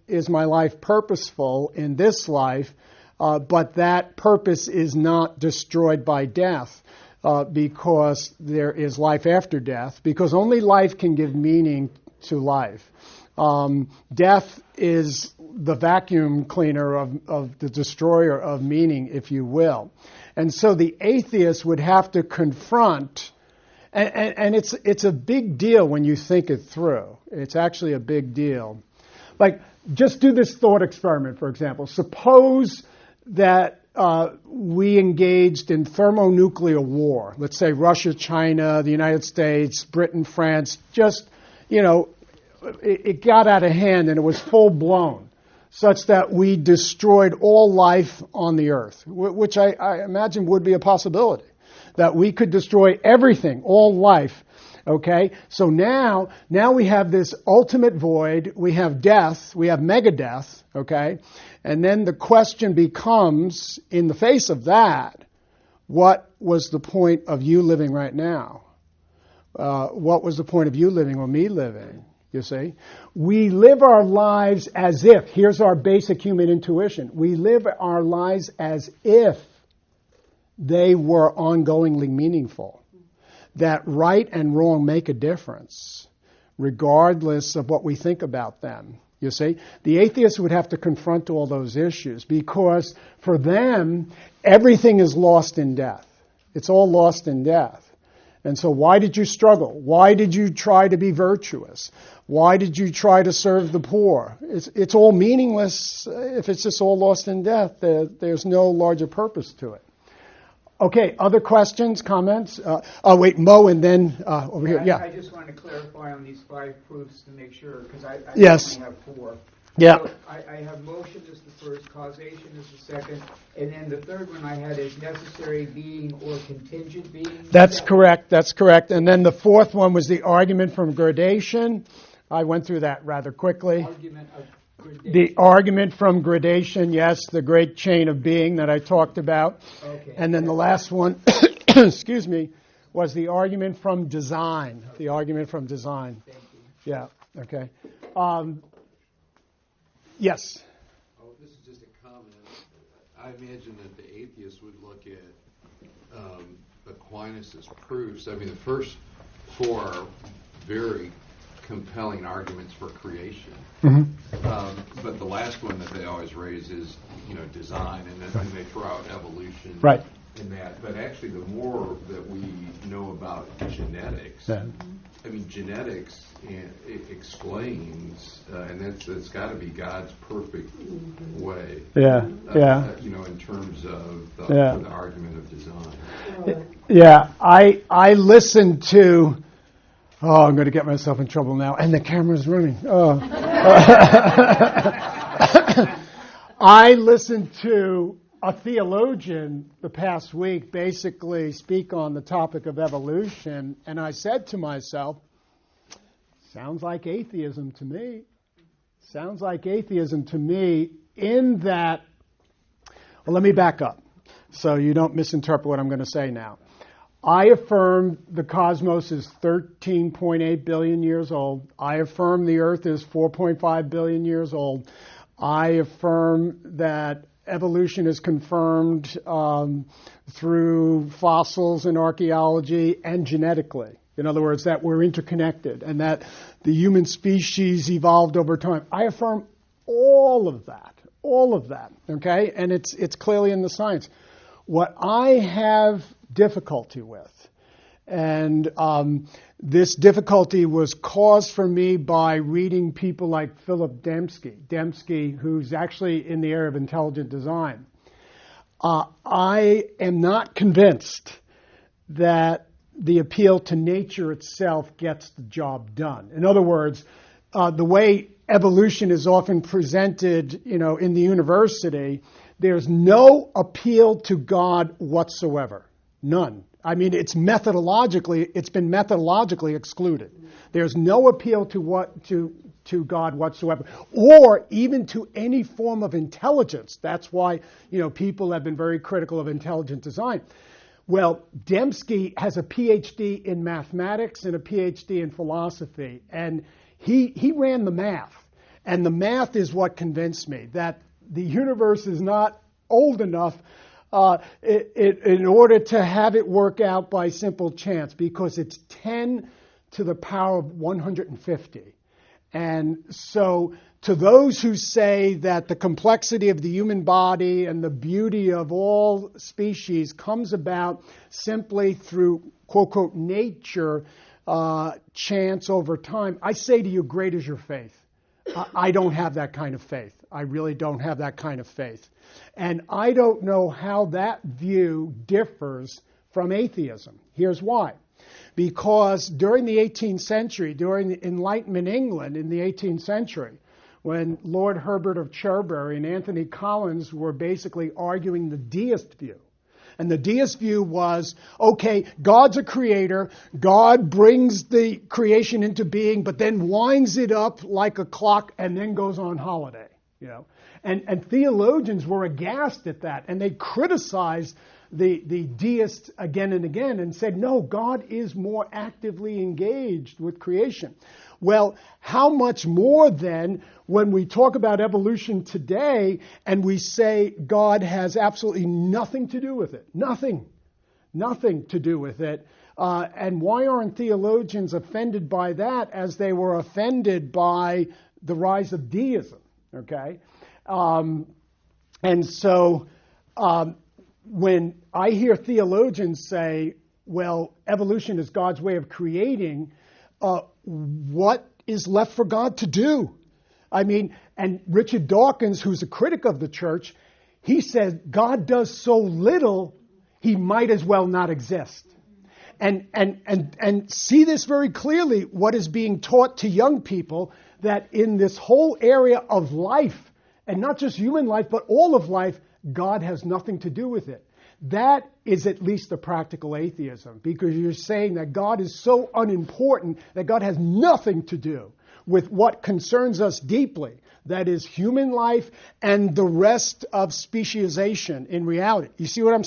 is my life purposeful in this life, but that purpose is not destroyed by death, because there is life after death, because only life can give meaning to life. Death is the vacuum cleaner of the destroyer of meaning, if you will. And so the atheist would have to confront, and it's a big deal when you think it through. It's actually a big deal. Like, just do this thought experiment, for example. Suppose that we engaged in thermonuclear war. Let's say Russia, China, the United States, Britain, France, just, it got out of hand and it was full blown, such that we destroyed all life on the earth, which I imagine would be a possibility, that we could destroy everything, all life. Okay, so now we have this ultimate void, we have death, we have megadeath, okay, and then the question becomes, in the face of that, what was the point of you living right now? What was the point of you living or me living? You see, we live our lives as if, here's our basic human intuition, we live our lives as if they were ongoingly meaningful. That right and wrong make a difference, regardless of what we think about them. You see, the atheist would have to confront all those issues, because for them, everything is lost in death. It's all lost in death. And so why did you struggle? Why did you try to be virtuous? Why did you try to serve the poor? It's all meaningless if it's just all lost in death. There's no larger purpose to it. Okay, other questions, comments? Wait, Mo, and then over here. Yeah. I just want to clarify on these 5 proofs to make sure, because I Yes. only have 4. Yeah. So I have motion as the first, causation as the second, and then the third one I had is necessary being or contingent being. That's correct. And then the fourth one was the argument from gradation. I went through that rather quickly. Argument of gradation. The argument from gradation, yes, the great chain of being that I talked about. Okay. And then the last one, excuse me, was the argument from design. The argument from design. Thank you. Yeah, okay. Yes. Oh, this is just a comment. I imagine that the atheist would look at Aquinas' proofs. I mean, the first 4 are very compelling arguments for creation. Mm-hmm. But the last one that they always raise is, design, and then they throw out evolution. Right. In that. But actually, the more that we know about genetics, Yeah. I mean, genetics it explains, and that's got to be God's perfect way. Yeah, yeah. In terms of the argument of design. Yeah, I listened to, I'm going to get myself in trouble now, and the camera's running. I listened to a theologian the past week basically speak on the topic of evolution, and I said to myself, sounds like atheism to me. Sounds like atheism to me in that, well, let me back up so you don't misinterpret what I'm going to say now. I affirm the cosmos is 13.8 billion years old. I affirm the earth is 4.5 billion years old. I affirm that evolution is confirmed through fossils and archaeology and genetically. In other words, that we're interconnected and that the human species evolved over time. I affirm all of that, okay? And it's clearly in the science. What I have difficulty with, And this difficulty was caused for me by reading people like Philip Dembski, who's actually in the area of intelligent design. I am not convinced that the appeal to nature itself gets the job done. In other words, the way evolution is often presented, in the university, there's no appeal to God whatsoever. None. I mean, it's been methodologically excluded. There's no appeal to God whatsoever, or even to any form of intelligence. That's why, people have been very critical of intelligent design. Well, Dembski has a PhD in mathematics and a PhD in philosophy, and he ran the math. And the math is what convinced me that the universe is not old enough in order to have it work out by simple chance, because it's 10 to the power of 150. And so to those who say that the complexity of the human body and the beauty of all species comes about simply through, quote, quote, nature, chance over time, I say to you, great is your faith. I don't have that kind of faith. I really don't have that kind of faith. And I don't know how that view differs from atheism. Here's why. Because during the 18th century, during the Enlightenment England in the 18th century, when Lord Herbert of Cherbury and Anthony Collins were basically arguing the deist view. And the deist view was, okay, God's a creator, God brings the creation into being, but then winds it up like a clock and then goes on holiday. And theologians were aghast at that, and they criticized the deists again and again and said, no, God is more actively engaged with creation. Well, how much more then when we talk about evolution today and we say God has absolutely nothing to do with it? Nothing to do with it. And why aren't theologians offended by that as they were offended by the rise of deism? Okay? And so when I hear theologians say, well, evolution is God's way of creating, what is left for God to do? I mean, and Richard Dawkins, who's a critic of the church, he says God does so little, he might as well not exist. And see this very clearly, what is being taught to young people, that in this whole area of life, and not just human life, but all of life, God has nothing to do with it. That is at least a practical atheism, because you're saying that God is so unimportant that God has nothing to do with what concerns us deeply, that is human life and the rest of speciesization in reality. You see what I'm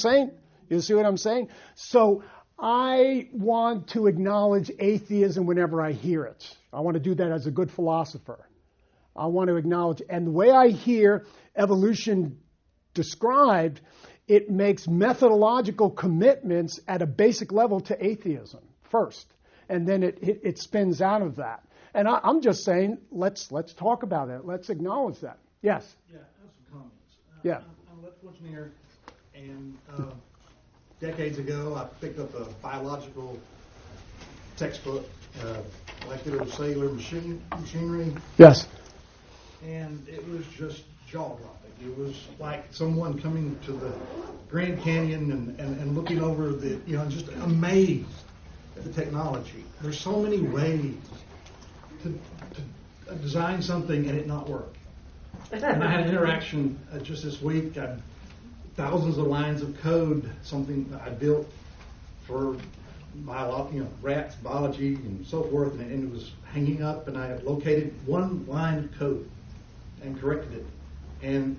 saying? So I want to acknowledge atheism whenever I hear it. I want to do that as a good philosopher. I want to acknowledge, and the way I hear evolution described, it makes methodological commitments at a basic level to atheism first, and then it spins out of that. And I'm just saying, let's talk about it. Let's acknowledge that. Yes. Yeah, I have some comments. Yeah. I'm an electrical engineer, and decades ago, I picked up a biological textbook, molecular cellular machinery. Yes. And it was just jaw-dropping. It was like someone coming to the Grand Canyon and looking over the, just amazed at the technology. There's so many ways to design something and it not work. And I had an interaction just this week. I had thousands of lines of code, something that I built for rats, biology, and so forth, and it was hanging up, and I had located one line of code and corrected it. And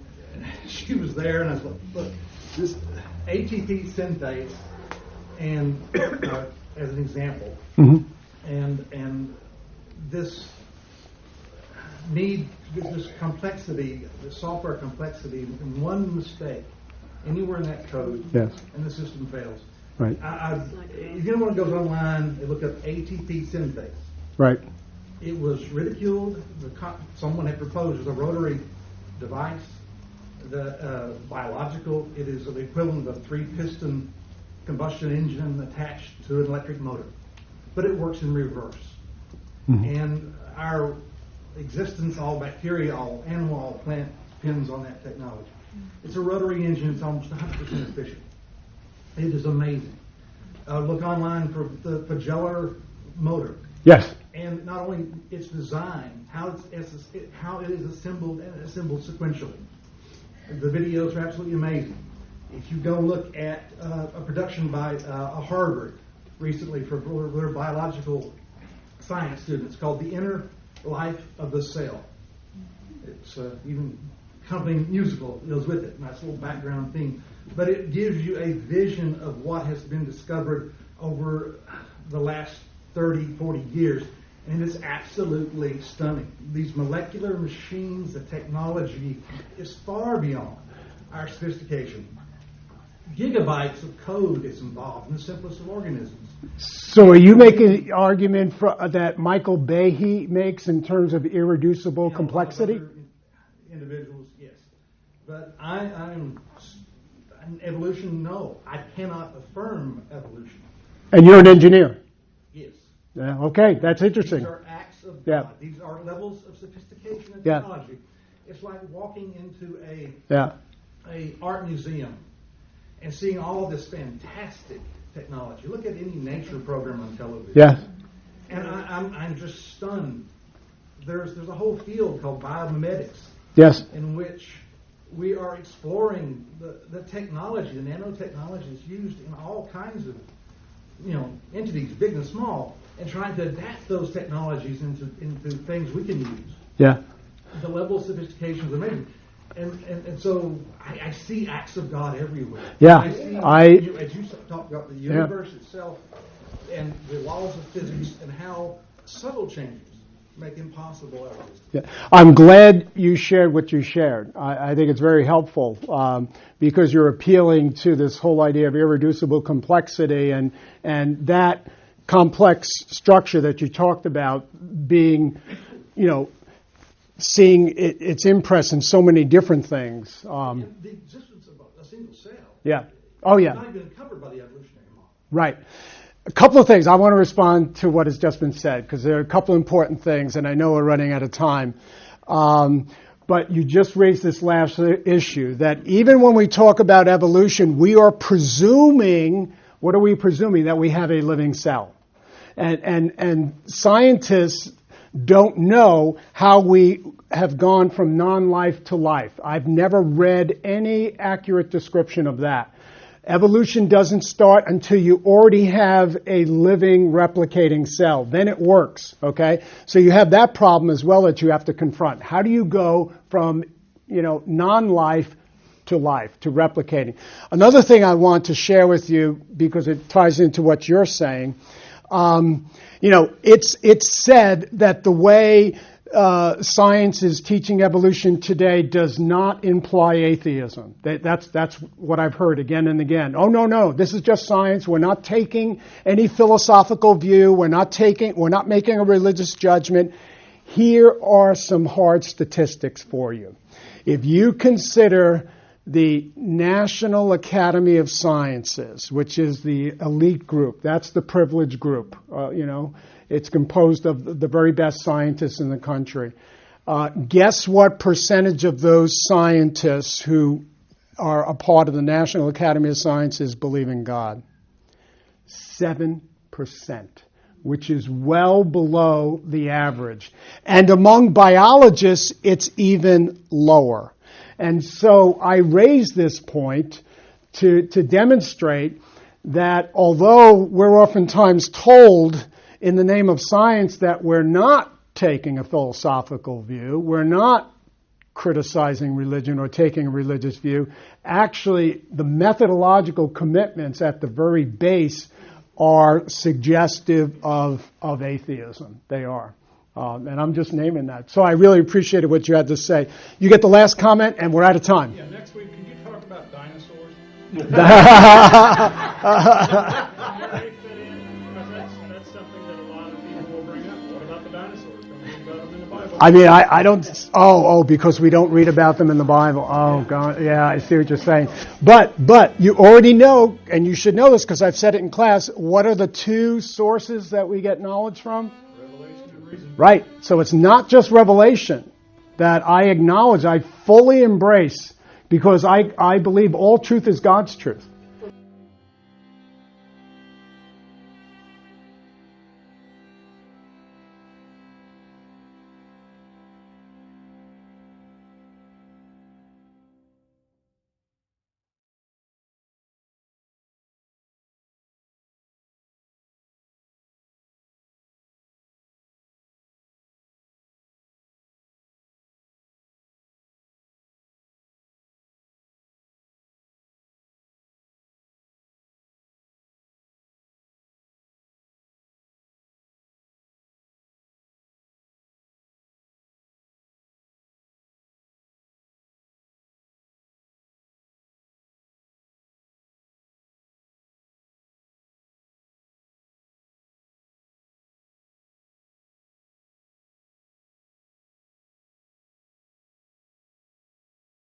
she was there, and I was like, look, this ATP synthase, and as an example, and this this complexity, the software complexity, and one mistake anywhere in that code, Yes. and the system fails. Right. If anyone goes online and look up ATP synthase, Right. it was ridiculed. Someone had proposed as a rotary device, the biological. It is the equivalent of a 3-piston combustion engine attached to an electric motor, but it works in reverse. And our existence, all bacteria, all animal, all plant, depends on that technology. It's a rotary engine. It's almost 100% efficient. It is amazing. Look online for the Pageller motor. Yes. And not only its design, how it is assembled and assembled sequentially. The videos are absolutely amazing. If you go look at a production by Harvard recently for their biological science students called The Inner Life of the Cell. It's even accompanying musical goes with it. Nice little background theme. But it gives you a vision of what has been discovered over the last 30, 40 years. And it's absolutely stunning. These molecular machines, the technology is far beyond our sophistication. Gigabytes of code is involved in the simplest of organisms. So are you making the argument that Michael Behe makes in terms of irreducible complexity? Other individuals, yes. But I'm evolution, no. I cannot affirm evolution. And you're an engineer? Yes. Yeah, okay, that's interesting. These are acts of Yeah. God. These are levels of sophistication and Yeah. technology. It's like walking into a art museum and seeing all this fantastic technology. Look at any nature program on television. Yeah. And I'm just stunned. There's a whole field called biomimetics Yes. in which we are exploring the technology, the nanotechnology is used in all kinds of entities, big and small, and trying to adapt those technologies into things we can use. Yeah. The level of sophistication is amazing. And so I see acts of God everywhere. Yeah, I see, as you talked about the universe itself and the laws of physics and how subtle changes make impossible errors. Yeah. I'm glad you shared what you shared. I think it's very helpful because you're appealing to this whole idea of irreducible complexity and that complex structure that you talked about being, seeing its impress in so many different things. And the existence of a single cell Oh, yeah. is not even covered by the evolutionary model. Right. A couple of things. I want to respond to what has just been said because there are a couple of important things, and I know we're running out of time. But you just raised this last issue that even when we talk about evolution, we are presuming, what are we presuming? That we have a living cell. And scientists don't know how we have gone from non-life to life. I've never read any accurate description of that. Evolution doesn't start until you already have a living, replicating cell. Then it works, okay? So you have that problem as well that you have to confront. How do you go from, non-life to life, to replicating? Another thing I want to share with you, because it ties into what you're saying, it's said that the way science is teaching evolution today does not imply atheism. That's what I've heard again and again. Oh, no, this is just science. We're not taking any philosophical view. We're not making a religious judgment. Here are some hard statistics for you. If you consider the National Academy of Sciences, which is the elite group, that's the privileged group, it's composed of the very best scientists in the country. Guess what percentage of those scientists who are a part of the National Academy of Sciences believe in God? 7%, which is well below the average. And among biologists, it's even lower. And so I raise this point to demonstrate that although we're oftentimes told in the name of science that we're not taking a philosophical view, we're not criticizing religion or taking a religious view, actually the methodological commitments at the very base are suggestive of atheism. They are. And I'm just naming that. So I really appreciated what you had to say. You get the last comment, and we're out of time. Yeah, next week, can you talk about dinosaurs? That's something that a lot of people will bring up. What about the dinosaurs? Don't read about them in the Bible. I mean, I don't, because we don't read about them in the Bible. Oh, God, yeah, I see what you're saying. But you already know, and you should know this because I've said it in class, what are the two sources that we get knowledge from? Revelation and reason. Right. So it's not just revelation that I acknowledge, I fully embrace, because I believe all truth is God's truth.